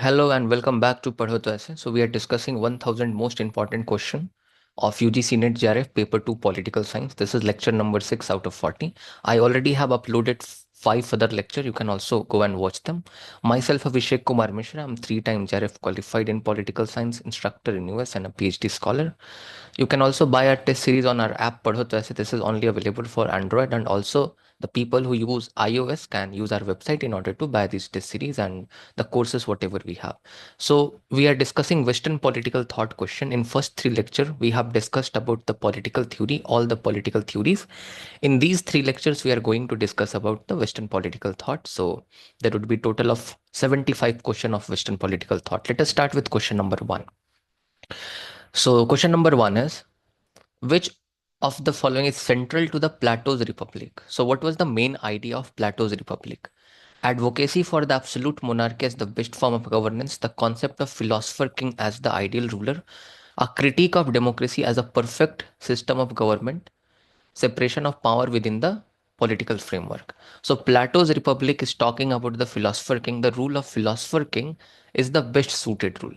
Hello and welcome back to Padho To Aise. So we are discussing 1000 most important question of UGC NET JRF paper 2 political science. This is lecture number 6 out of 40. I already have uploaded 5 other lecture. You can also go and watch them. Myself Abhishek Kumar Mishra. I'm 3-time JRF qualified in political science, instructor in US and a PhD scholar. You can also buy our test series on our app Padho To Aise. This is only available for Android, and also the people who use iOS can use our website in order to buy these test series and the courses whatever we have. So we are discussing Western political thought question. In first 3 lecture we have discussed about the political theory, all the political theories. In these 3 lectures we are going to discuss about the Western political thought. So there would be total of 75 question of Western political thought. Let us start with question number 1. So question number 1 is, which of the following is central to the Plato's Republic? So what was the main idea of Plato's Republic? Advocacy for the absolute monarchy as the best form of governance, the concept of philosopher king as the ideal ruler, a critique of democracy as a perfect system of government, separation of power within the political framework. So Plato's Republic is talking about the philosopher king. The rule of philosopher king is the best suited rule.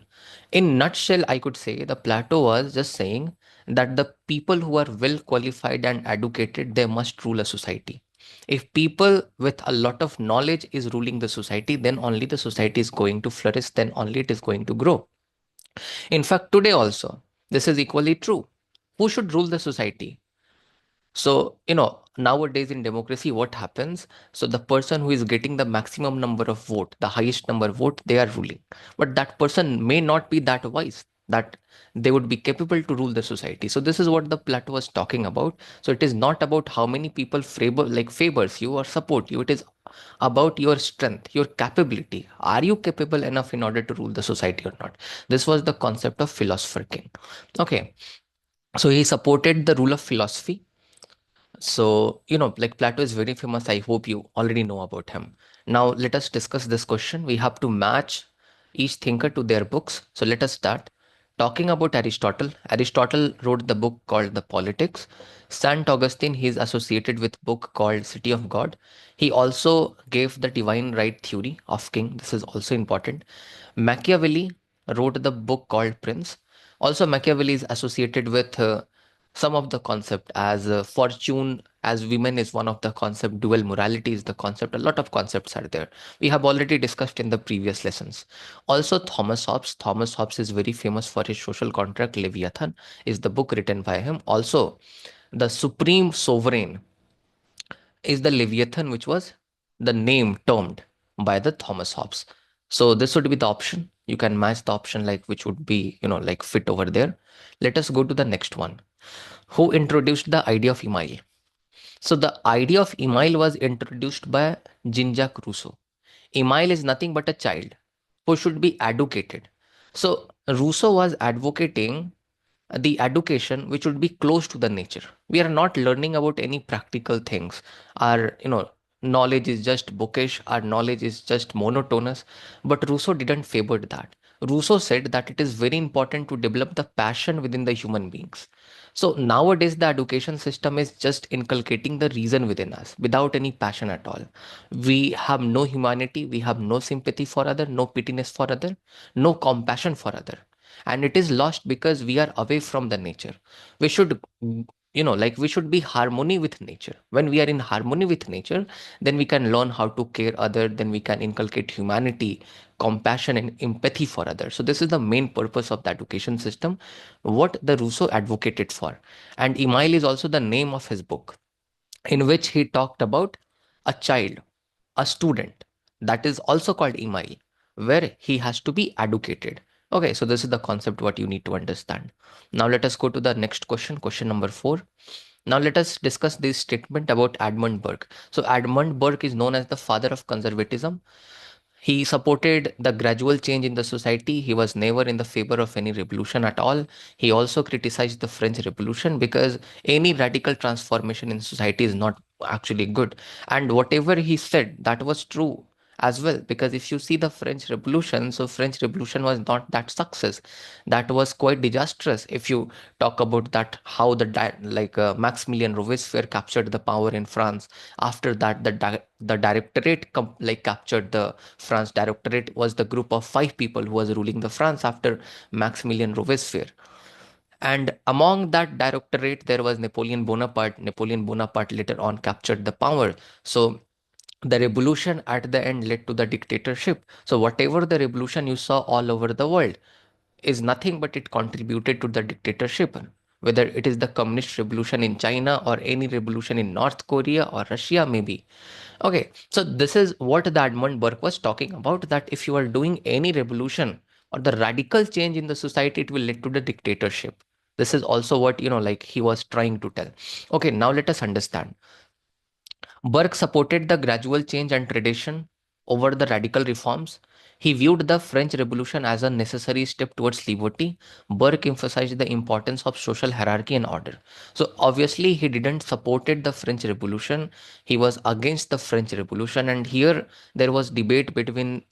In nutshell, I could say the Plato was just saying that the people who are well qualified and educated, they must rule a society. If people with a lot of knowledge is ruling the society, then only the society is going to flourish, then only it is going to grow. In fact, today also, this is equally true. Who should rule the society? So, nowadays in democracy, what happens? So, the person who is getting the maximum number of vote, the highest number of vote, they are ruling. But that person may not be that wise that they would be capable to rule the society. So, this is what the Plato was talking about. So, it is not about how many people favors you or support you. It is about your strength, your capability. Are you capable enough in order to rule the society or not? This was the concept of philosopher king. Okay. So, he supported the rule of philosophy. So, like Plato is very famous. I hope you already know about him. Now, let us discuss this question. We have to match each thinker to their books. So, let us start talking about Aristotle. Aristotle wrote the book called The Politics. Saint Augustine, he is associated with book called City of God. He also gave the divine right theory of king. This is also important. Machiavelli wrote the book called Prince. Also, Machiavelli is associated with some of the concept as fortune as women is one of the concept, dual morality is the concept, a lot of concepts are there. We have already discussed in the previous lessons. Also, Thomas Hobbes is very famous for his social contract. Leviathan is the book written by him. Also, the supreme sovereign is the Leviathan, which was the name termed by the Thomas Hobbes. So this would be the option. You can match the option like which would be, like fit over there. Let us go to the next one. Who introduced the idea of email? So the idea of email was introduced by Jean-Jacques Rousseau. Email is nothing but a child who should be educated. So Rousseau was advocating the education which would be close to the nature. We are not learning about any practical things. Our knowledge is just bookish, our knowledge is just monotonous. But Rousseau didn't favor that. Rousseau said that it is very important to develop the passion within the human beings. So nowadays the education system is just inculcating the reason within us without any passion at all. We have no humanity, we have no sympathy for other, no pitiness for other, no compassion for other, and it is lost because we are away from the nature. We should, like we should be harmony with nature. When we are in harmony with nature, then we can learn how to care other, then we can inculcate humanity, compassion and empathy for others. So this is the main purpose of the education system, what the Rousseau advocated for. And Emile is also the name of his book, in which he talked about a child, a student, that is also called Emile, where he has to be educated. Okay, so this is the concept what you need to understand. Now let us go to the next question, question number 4. Now let us discuss this statement about Edmund Burke. So Edmund Burke is known as the father of conservatism. He supported the gradual change in the society. He was never in the favor of any revolution at all. He also criticized the French Revolution because any radical transformation in society is not actually good. And whatever he said, that was true as well, because if you see the French Revolution, so French Revolution was not that success. That was quite disastrous. If you talk about that, how Maximilien Robespierre captured the power in France. After that, the Directorate captured the France. Directorate was the group of five people who was ruling the France after Maximilien Robespierre. And among that directorate, there was Napoleon Bonaparte. Napoleon Bonaparte later on captured the power. So the revolution at the end led to the dictatorship. So whatever the revolution you saw all over the world is nothing but it contributed to the dictatorship. Whether it is the communist revolution in China or any revolution in North Korea or Russia, maybe. Okay, so this is what the Edmund Burke was talking about, that if you are doing any revolution or the radical change in the society, it will lead to the dictatorship. This is also what, he was trying to tell. Okay, now let us understand. Burke supported the gradual change and tradition over the radical reforms. He viewed the French Revolution as a necessary step towards liberty. Burke emphasized the importance of social hierarchy and order. So obviously he didn't supported the French Revolution. He was against the French Revolution, and here there was debate between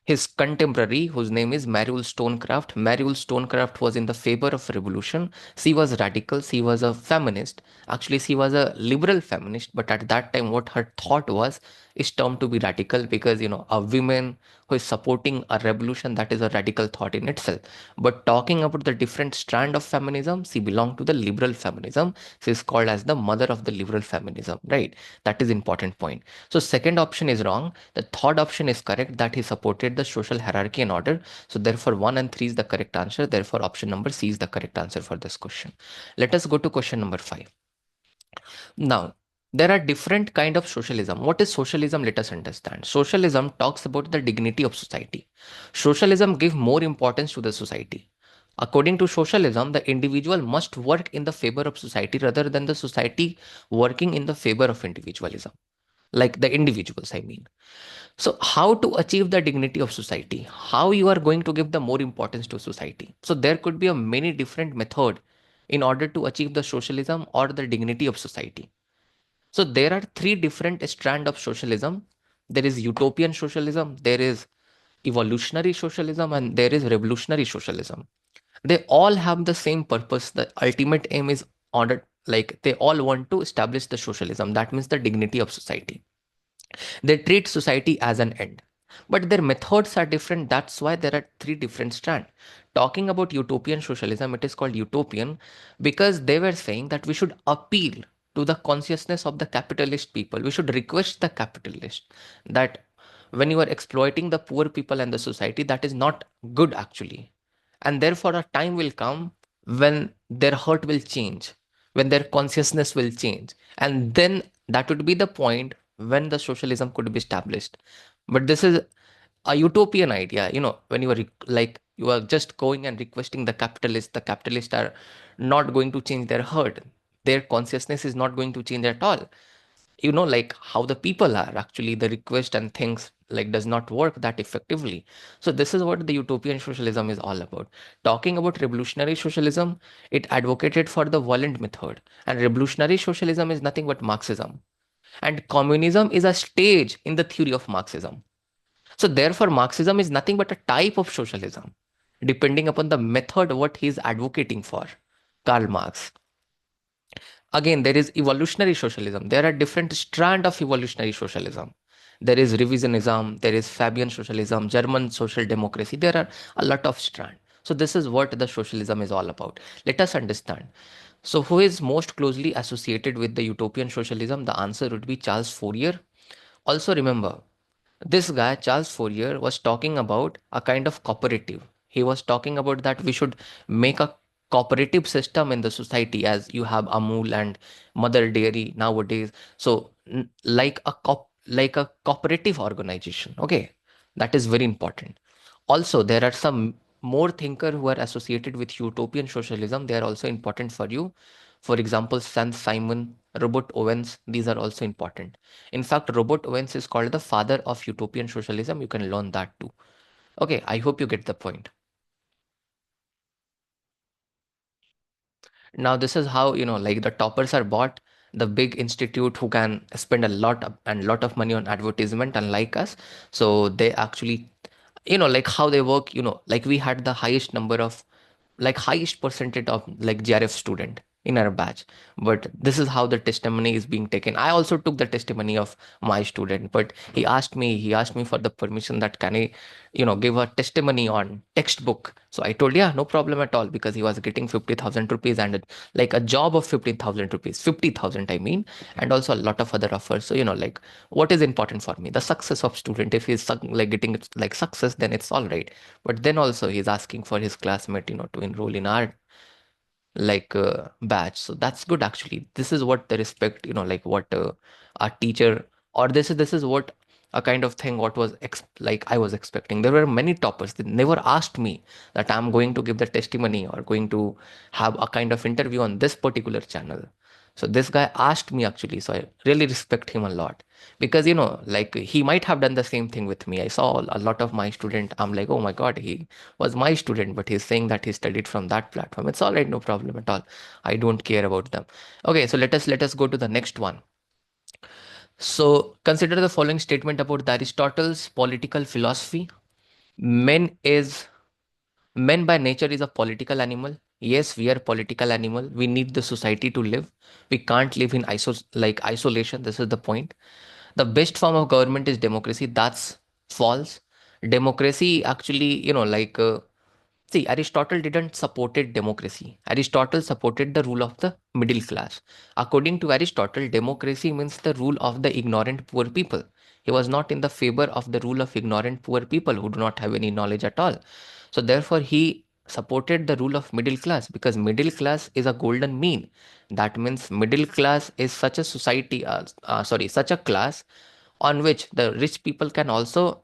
his contemporary, whose name is Mariel Stonecraft. Mariel Stonecraft was in the favor of revolution. She was radical. She was a feminist. Actually, she was a liberal feminist. But at that time, what her thought was is termed to be radical, because a woman who is supporting a revolution, that is a radical thought in itself. But talking about the different strand of feminism, she belonged to the liberal feminism. She is called as the mother of the liberal feminism. Right? That is important point. So second option is wrong. The third option is correct, that he supported the social hierarchy and order. So therefore 1 and 3 is the correct answer. Therefore option number C is the correct answer for this question. Let us go to question number 5. Now, there are different kind of socialism. What is socialism? Let us understand. Socialism talks about the dignity of society. Socialism gives more importance to the society. According to socialism, the individual must work in the favor of society rather than the society working in the favor of individualism. Like the individuals, I mean. So how to achieve the dignity of society? How you are going to give the more importance to society? So there could be a many different method in order to achieve the socialism or the dignity of society. So there are three different strands of socialism. There is utopian socialism, there is evolutionary socialism, and there is revolutionary socialism. They all have the same purpose. The ultimate aim is order, like they all want to establish the socialism. That means the dignity of society. They treat society as an end. But their methods are different. That's why there are three different strands. Talking about utopian socialism, it is called utopian because they were saying that we should appeal to the consciousness of the capitalist people. We should request the capitalist that when you are exploiting the poor people and the society, that is not good actually. And therefore, a time will come when their heart will change, when their consciousness will change. And then that would be the point when the socialism could be established. But this is a utopian idea. When you are you are just going and requesting the capitalists are not going to change their heart. Their consciousness is not going to change at all. Like how the people are actually, the request and things like does not work that effectively. So this is what the utopian socialism is all about. Talking about revolutionary socialism, it advocated for the violent method, and revolutionary socialism is nothing but Marxism, and communism is a stage in the theory of Marxism. So therefore Marxism is nothing but a type of socialism depending upon the method what he is advocating for. Karl Marx. Again, there is evolutionary socialism. There are different strands of evolutionary socialism. There is revisionism, there is Fabian socialism, German social democracy. There are a lot of strands. So this is what the socialism is all about. Let us understand. So who is most closely associated with the utopian socialism? The answer would be Charles Fourier. Also remember, this guy, Charles Fourier, was talking about a kind of cooperative. He was talking about that we should make a cooperative system in the society, as you have Amul and Mother Dairy nowadays. So like a cooperative organization. Okay, that is very important. Also, there are some more thinker who are associated with utopian socialism. They are also important for you. For example, Saint-Simon, Robert Owens, these are also important. In fact, Robert Owens is called the father of utopian socialism. You can learn that too. Okay, I hope you get the point. Now, this is how, like the toppers are bought. the big institute who can spend a lot of money on advertisement, unlike us. So they actually, like how they work, like we had the highest number of, like highest percentage of like JRF student in our batch. But this is how the testimony is being taken. I also took the testimony of my student, but he asked me for the permission that can I, give a testimony on textbook. So I told, yeah, no problem at all, because he was getting 50,000 rupees and like a job of 15,000 rupees, 50,000, I mean, and also a lot of other offers. So, like what is important for me? The success of student. If he's like getting like success, then it's all right. But then also he's asking for his classmate, to enroll in our like batch. So that's good actually. This is what the respect, like what our teacher, or this is what a kind of thing what was like I was expecting. There were many toppers. They never asked me that I'm going to give the testimony or going to have a kind of interview on this particular channel. So this guy asked me actually. So I really respect him a lot, because like he might have done the same thing with me. I saw a lot of my student. I'm like, oh my god, he was my student, but he's saying that he studied from that platform. It's all right, no problem at all. I don't care about them. Okay, so let us go to the next one. So consider the following statement about the Aristotle's political philosophy. Men is Men by nature is a political animal. Yes, we are political animal. We need the society to live. We can't live in isolation. This is the point. The best form of government is democracy. That's false. Democracy actually, see, Aristotle didn't supported democracy. Aristotle supported the rule of the middle class. According to Aristotle, democracy means the rule of the ignorant poor people. He was not in the favor of the rule of ignorant poor people who do not have any knowledge at all. So therefore, he supported the rule of middle class, because middle class is a golden mean. That means middle class is such a society, such a class on which the rich people can also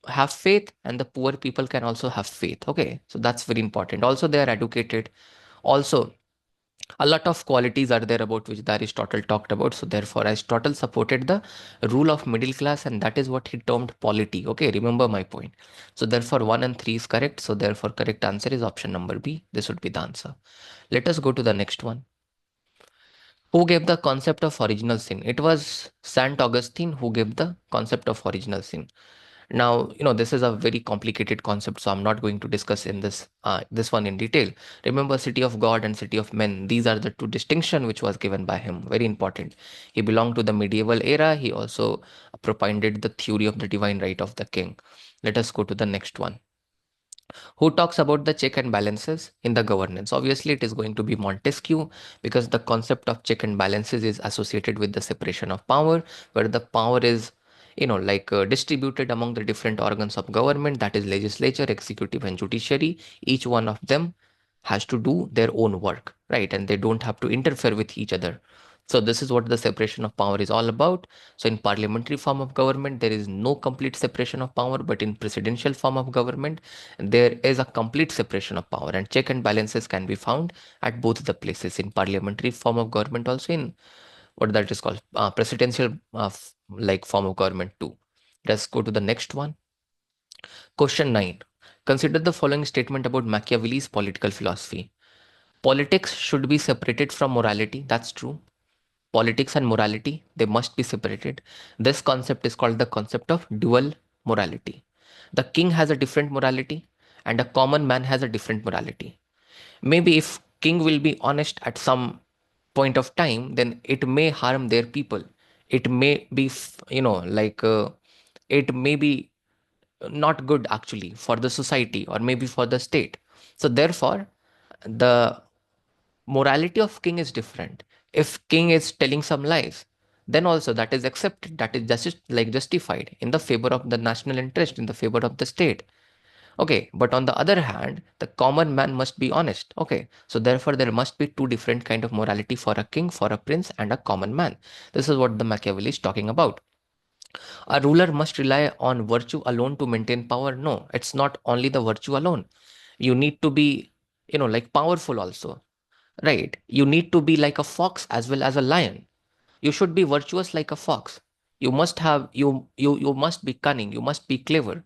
have faith and the poor people can also have faith. Okay, so that's very important. Also they are educated. Also a lot of qualities are there about which the Aristotle talked about. So therefore Aristotle supported the rule of middle class, and that is what he termed polity. Okay, remember my point. So therefore 1 and 3 is correct. So therefore correct answer is option number B. This would be the answer. Let us go to the next one. Who gave the concept of original sin? It was Saint Augustine who gave the concept of original sin. Now, this is a very complicated concept, so I'm not going to discuss in this one in detail. Remember, city of God and city of men. These are the two distinction which was given by him. Very important. He belonged to the medieval era. He also propounded the theory of the divine right of the king. Let us go to the next one. Who talks about the check and balances in the governance? Obviously, it is going to be Montesquieu, because the concept of check and balances is associated with the separation of power, where the power is, distributed among the different organs of government, that is legislature, executive, and judiciary. Each one of them has to do their own work, right? And they don't have to interfere with each other. So this is what the separation of power is all about. So in parliamentary form of government, there is no complete separation of power, but in presidential form of government, there is a complete separation of power, and check and balances can be found at both the places, in parliamentary form of government, also in what that is called presidential like form of government too. Let's go to the next one. Question 9. Consider the following statement about Machiavelli's political philosophy. Politics should be separated from morality. That's true. Politics and morality, they must be separated. This concept is called the concept of dual morality. The king has a different morality and a common man has a different morality. Maybe if king will be honest at some point of time, then it may harm their people. It may be, it may be not good actually for the society or maybe for the state. So therefore, the morality of king is different. If king is telling some lies, then also that is accepted, that is justified in the favor of the national interest, in the favor of the state. Okay, but on the other hand, the common man must be honest. Okay, so therefore there must be two different kind of morality for a king, for a prince, and a common man. This is what the Machiavelli is talking about. A ruler must rely on virtue alone to maintain power. No, it's not only the virtue alone. You need to be, like powerful also, right? You need to be like a fox as well as a lion. You should be virtuous like a fox. You must have you must be cunning. You must be clever.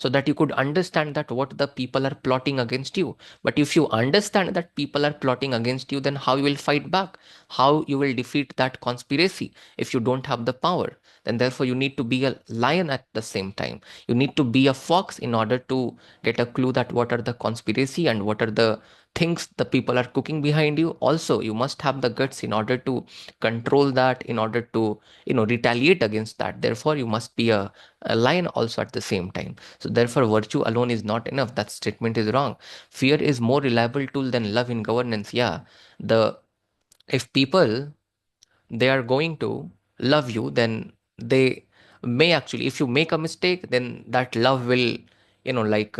so that you could understand that what the people are plotting against you. But if you understand that people are plotting against you, then how you will fight back, how you will defeat that conspiracy if you don't have the power? Then therefore you need to be a lion at the same time. You need to be a fox in order to get a clue that what are the conspiracy and what are the things the people are cooking behind you. Also, you must have the guts in order to control that, in order to retaliate against that. Therefore you must be a lion also at the same time. So therefore virtue alone is not enough. That statement is wrong. Fear is more reliable tool than love in governance. Yeah, the if people, they are going to love you, then they may actually, if you make a mistake, then that love will like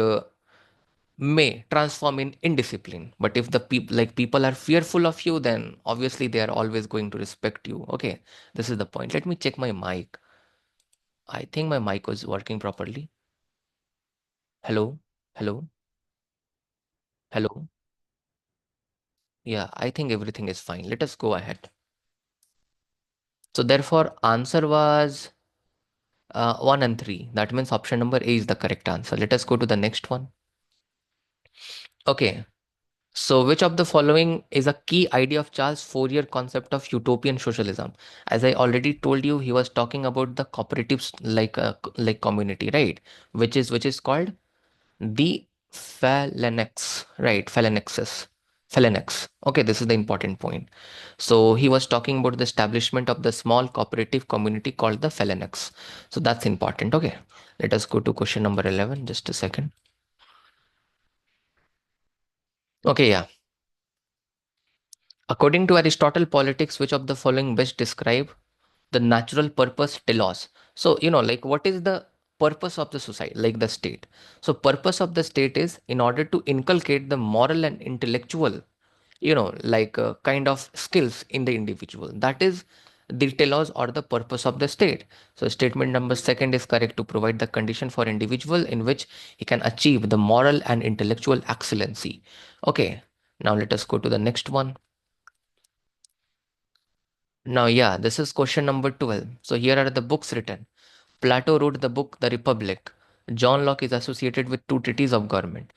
may transform in indiscipline. But if the people, like people are fearful of you, then obviously they are always going to respect you. Okay, this is the point. Let me check my mic. I think my mic was working properly. Hello, hello, hello. Yeah, I think everything is fine. Let us go ahead. So therefore answer was 1 and 3. That means option number A is the correct answer. Let us go to the next one. Okay, so, which of the following is a key idea of Charles Fourier concept of utopian socialism? As I already told you, he was talking about the cooperatives, like community, right? Which is called the phalanx, right? Phalanx. Okay, this is the important point. So he was talking about the establishment of the small cooperative community called the phalanx. So that's important. Okay, let us go to question number 11. Just a second. Okay, yeah. According to Aristotle, politics, which of the following best describe the natural purpose telos? So, like what is the purpose of the society, like the state? So, purpose of the state is in order to inculcate the moral and intellectual, kind of skills in the individual. That is the telos or the purpose of the state. So, statement number second is correct, to provide the condition for individual in which he can achieve the moral and intellectual excellency. Okay, now let us go to the next one. Now, yeah, this is question number 12. So, here are the books written. Plato wrote the book The Republic. John Locke is associated with two treatises of government.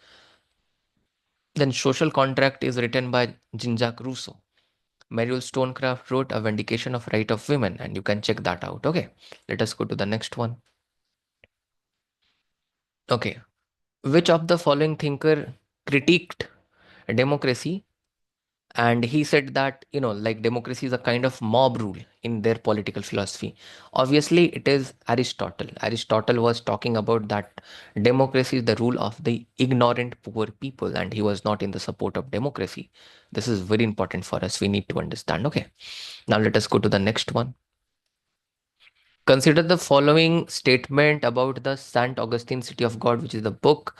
Then, Social Contract is written by Jean-Jacques Rousseau. Muriel Stonecraft wrote A Vindication of Right of Women, and you can check that out. Okay, let us go to the next one. Okay, which of the following thinker critiqued democracy, and he said that like democracy is a kind of mob rule in their political philosophy? Obviously it is Aristotle. Aristotle was talking about that democracy is the rule of the ignorant poor people, and he was not in the support of democracy. This is very important for us, we need to understand. Okay, now let us go to the next one. Consider the following statement about the Saint Augustine City of God, which is the book.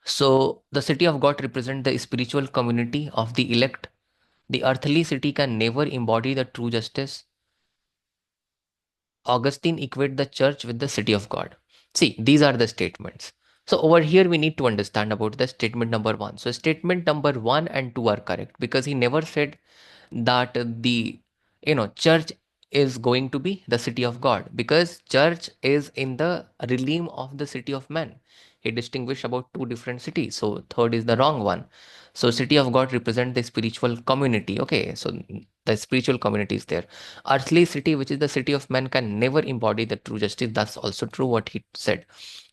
So the city of God represents the spiritual community of the elect. The earthly city can never embody the true justice. Augustine equated the church with the city of God. See, these are the statements. So over here, we need to understand about the statement number one. So statement number one and two are correct because he never said that the church is going to be the city of God, because church is in the realm of the city of man. He distinguished about two different cities. So third is the wrong one. So city of God represent the spiritual community. Okay, so the spiritual community is there. Earthly city, which is the city of man, can never embody the true justice. That's also true what he said.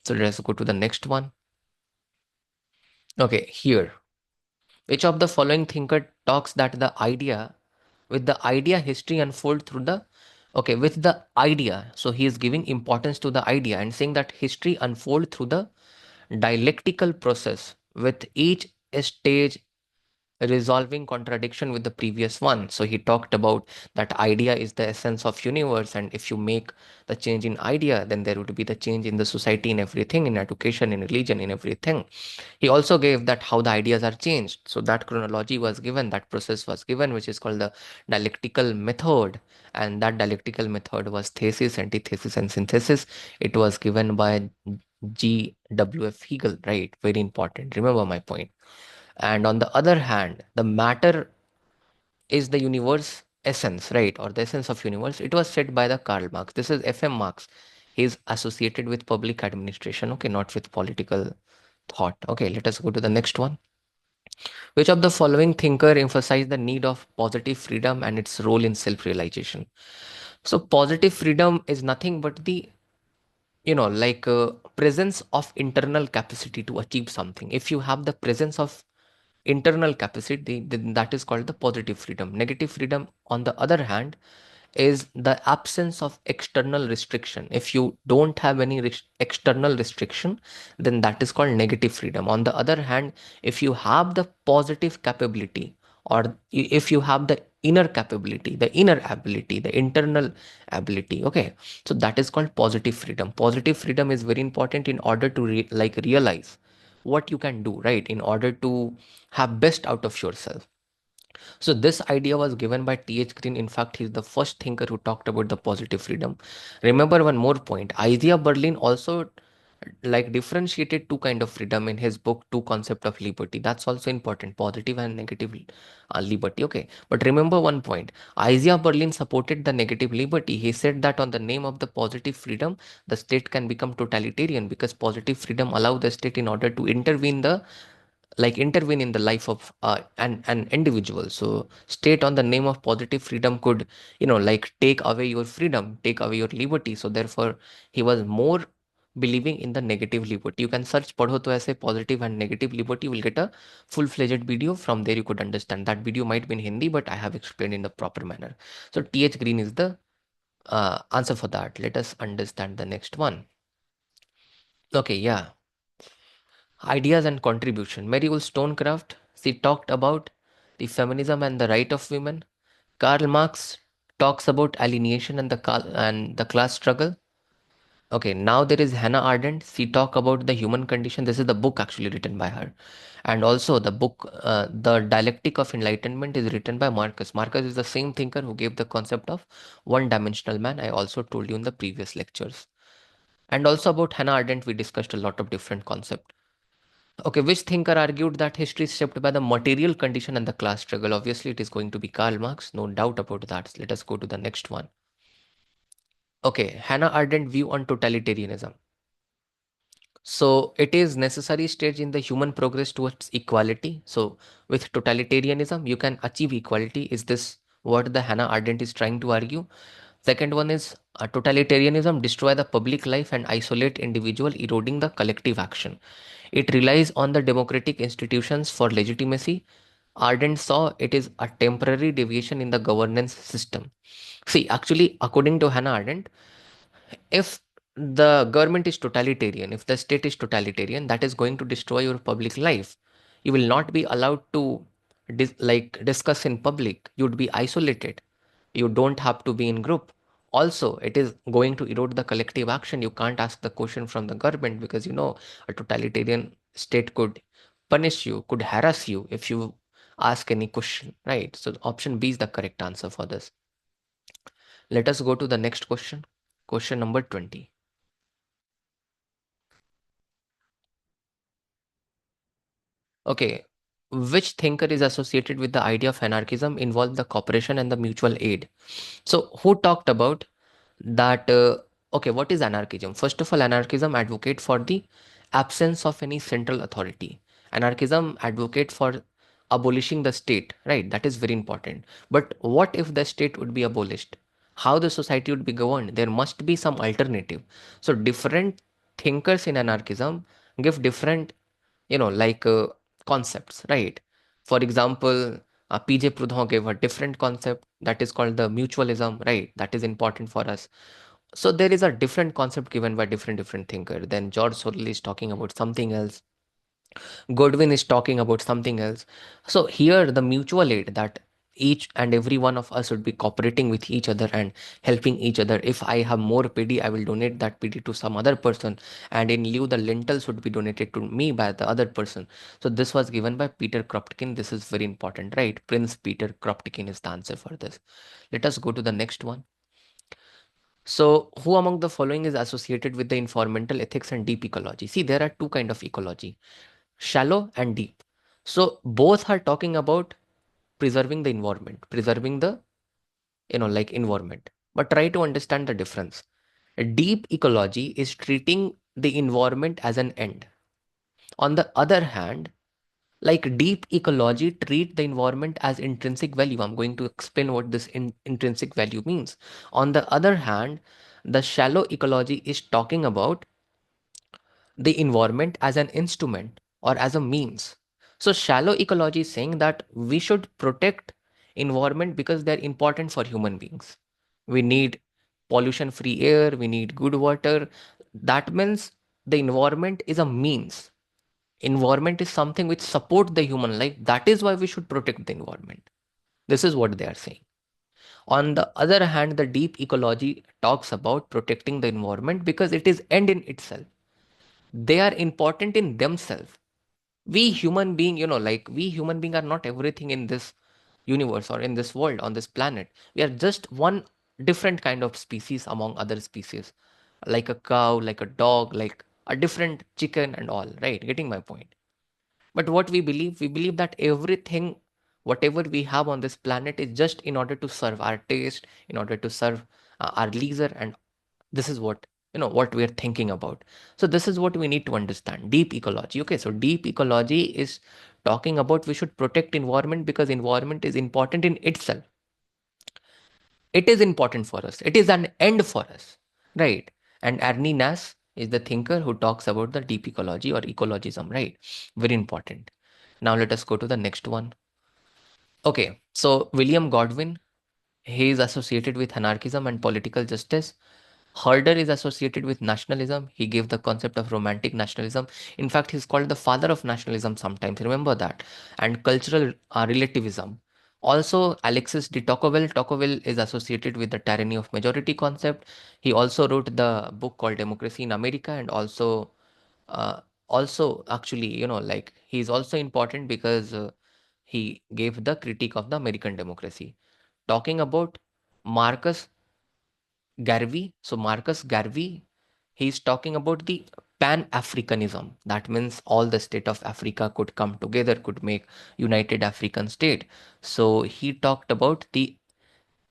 So let's go to the next one. Okay, here. Which of the following thinker talks that the idea, with the idea history unfold through the, okay, with the idea, so he is giving importance to the idea and saying that history unfold through the dialectical process, with each stage resolving contradiction with the previous one. So he talked about that idea is the essence of universe, and if you make the change in idea, then there would be the change in the society, in everything, in education, in religion, in everything. He also gave that how the ideas are changed. So that chronology was given, that process was given, which is called the dialectical method. And that dialectical method was thesis, antithesis, and synthesis. It was given by G.W.F. Hegel, right? Very important. Remember my point. And on the other hand, the matter is the universe essence, right? Or the essence of universe. It was said by the Karl Marx. This is F.M. Marx. He's associated with public administration, okay, not with political thought. Okay, let us go to the next one. Which of the following thinker emphasized the need of positive freedom and its role in self-realization? So positive freedom is nothing but the, presence of internal capacity to achieve something. If you have the presence of internal capacity, then that is called the positive freedom. Negative freedom, on the other hand, is the absence of external restriction. If you don't have any external restriction, then that is called negative freedom. On the other hand, if you have the positive capability, or if you have the inner capability, the inner ability, the internal ability, okay, so that is called positive freedom. Positive freedom is very important in order to realize what you can do, right, in order to have best out of yourself. So this idea was given by T.H. Green. In fact, he's the first thinker who talked about the positive freedom. Remember one more point. Isaiah Berlin also differentiated two kind of freedom in his book Two Concept of Liberty. That's also important, positive and negative liberty. Okay, but remember one point. Isaiah Berlin supported the negative liberty. He said that on the name of the positive freedom, the state can become totalitarian, because positive freedom allow the state in order to intervene in the life of an individual. So state on the name of positive freedom could take away your freedom, take away your liberty. So therefore he was more believing in the negative liberty. You can search padho to aise positive and negative liberty, you will get a full-fledged video. From there you could understand. That video might be in Hindi, but I have explained in the proper manner. So TH Green is the answer for that. Let us understand the next one. Okay, yeah. Ideas and contribution. Mary Wollstonecraft, she talked about the feminism and the right of women. Karl Marx talks about alienation and the class struggle. Okay, now there is Hannah Arendt. She talk about the human condition. This is the book actually written by her, and also the book, The Dialectic of Enlightenment, is written by Marcus. Marcus is the same thinker who gave the concept of one-dimensional man. I also told you in the previous lectures, and also about Hannah Arendt we discussed a lot of different concepts. Okay, which thinker argued that history is shaped by the material condition and the class struggle? Obviously, it is going to be Karl Marx, no doubt about that. Let us go to the next one. Okay, Hannah Arendt view on totalitarianism. So it is necessary stage in the human progress towards equality. So with totalitarianism, you can achieve equality. Is this what the Hannah Arendt is trying to argue? Second one is totalitarianism destroy the public life and isolate individual, eroding the collective action. It relies on the democratic institutions for legitimacy. Ardent saw it is a temporary deviation in the governance system. See, actually, according to Hannah Arendt, if the government is totalitarian, if the state is totalitarian, that is going to destroy your public life. You will not be allowed to discuss in public. You would be isolated. You don't have to be in group. Also, it is going to erode the collective action. You can't ask the question from the government, because a totalitarian state could punish you, could harass you if you ask any question, right? So option B is the correct answer for this. Let us go to the next question. Question number 20. Okay. Which thinker is associated with the idea of anarchism involved the cooperation and the mutual aid? So who talked about that? Okay, what is anarchism? First of all, anarchism advocate for the absence of any central authority. Anarchism advocate for abolishing the state, right? That is very important. But what if the state would be abolished? How the society would be governed? There must be some alternative. So different thinkers in anarchism give different, concepts, right? For example, PJ Proudhon gave a different concept that is called the mutualism, right? That is important for us. So there is a different concept given by different thinker. Then George Sorel is talking about something else. Godwin is talking about something else. So here the mutual aid, that each and every one of us would be cooperating with each other and helping each other. If I have more PD, I will donate that PD to some other person, and in lieu the lentils would be donated to me by the other person. So this was given by Peter Kropotkin. This is very important, right? Prince Peter Kropotkin is the answer for this. Let us go to the next one. So, who among the following is associated with the environmental ethics and deep ecology? See, there are two kind of ecology, shallow and deep. So both are talking about preserving the environment, preserving the environment. But try to understand the difference. Deep ecology is treating the environment as an end. On the other hand, like deep ecology treat the environment as intrinsic value. I'm going to explain what this intrinsic value means. On the other hand, the shallow ecology is talking about the environment as an instrument or as a means. So shallow ecology is saying that we should protect environment because they're important for human beings. We need pollution free air, we need good water. That means the environment is a means. Environment is something which support the human life. That is why we should protect the environment. This is what they are saying. On the other hand, the deep ecology talks about protecting the environment because it is end in itself. They are important in themselves. We human being, like we human being are not everything in this universe or in this world, on this planet. We are just one different kind of species among other species, like a cow, like a dog, like a different chicken and all, right? Getting my point? But what we believe that everything, whatever we have on this planet is just in order to serve our taste, in order to serve our leisure. And this is what, what we are thinking about. So this is what we need to understand. Deep ecology. Okay, so deep ecology is talking about we should protect environment because environment is important in itself. It is important for us. It is an end for us, right? And Arne Nass is the thinker who talks about the deep ecology or ecologism, right? Very important. Now let us go to the next one. Okay, so William Godwin, he is associated with anarchism and political justice. Herder is associated with nationalism. He gave the concept of romantic nationalism. In fact, he's called the father of nationalism sometimes. Remember that. And cultural relativism. Also, Alexis de Tocqueville is associated with the tyranny of majority concept. He also wrote the book called Democracy in America, and uh, also actually, like he's also important because he gave the critique of the American democracy. Talking about Marcus Garvey. So Marcus Garvey, he's talking about the Pan-Africanism. That means all the state of Africa could come together, could make United African State. So he talked about the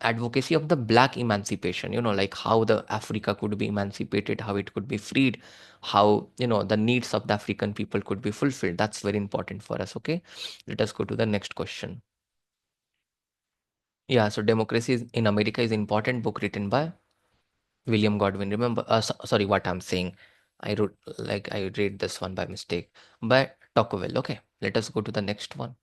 advocacy of the black emancipation, like how the Africa could be emancipated, how it could be freed, how, the needs of the African people could be fulfilled. That's very important for us. Okay. Let us go to the next question. Yeah, so in America is important book written by William Godwin. Remember, sorry, what I'm saying. I read this one by mistake. By Tocqueville. Okay, let us go to the next one.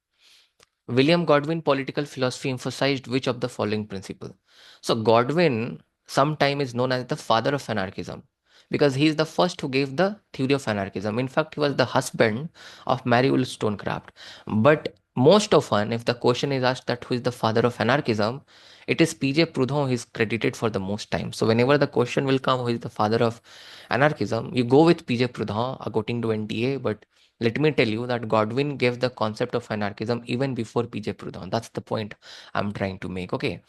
William Godwin political philosophy emphasized which of the following principle? So Godwin sometime is known as the father of anarchism because he is the first who gave the theory of anarchism. In fact, he was the husband of Mary Wollstonecraft. But most often, if the question is asked that who is the father of anarchism, it is PJ Proudhon who is credited for the most time. So whenever the question will come, who is the father of anarchism, you go with PJ Proudhon according to NTA. But let me tell you that Godwin gave the concept of anarchism even before PJ Proudhon. That's the point I'm trying to make. Okay.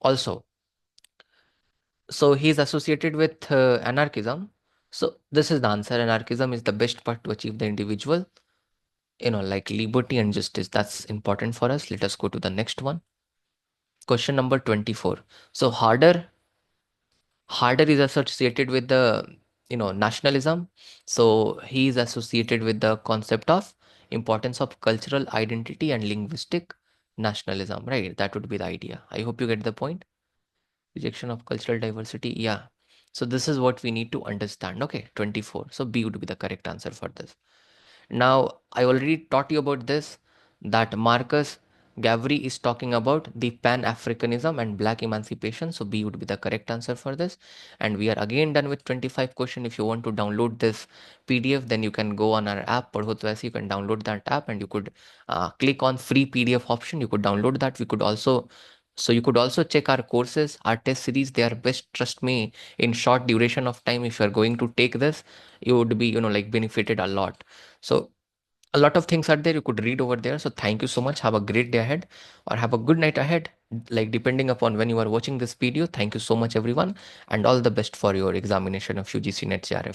Also, so he's associated with anarchism. So this is the answer. Anarchism is the best path to achieve the individual, like liberty and justice. That's important for us. Let us go to the next one. Question number 24. So Harder is associated with the, nationalism. So he is associated with the concept of importance of cultural identity and linguistic nationalism, right? That would be the idea. I hope you get the point. Rejection of cultural diversity. Yeah. So this is what we need to understand. Okay, 24. So B would be the correct answer for this. Now, I already taught you about this, that Marcus Garvey is talking about the Pan-Africanism and Black emancipation. So B would be the correct answer for this. And we are again done with 25 question. If you want to download this PDF, then you can go on our app, Padho To Aise. You can download that app and you could click on free PDF option. You could download that. You could also check our courses, our test series. They are best, trust me, in short duration of time. If you are going to take this, you would be, like benefited a lot. So a lot of things are there you could read over there. So thank you so much. Have a great day ahead or have a good night ahead, like depending upon when you are watching this video. Thank you so much, everyone, and all the best for your examination of UGC NET JRF.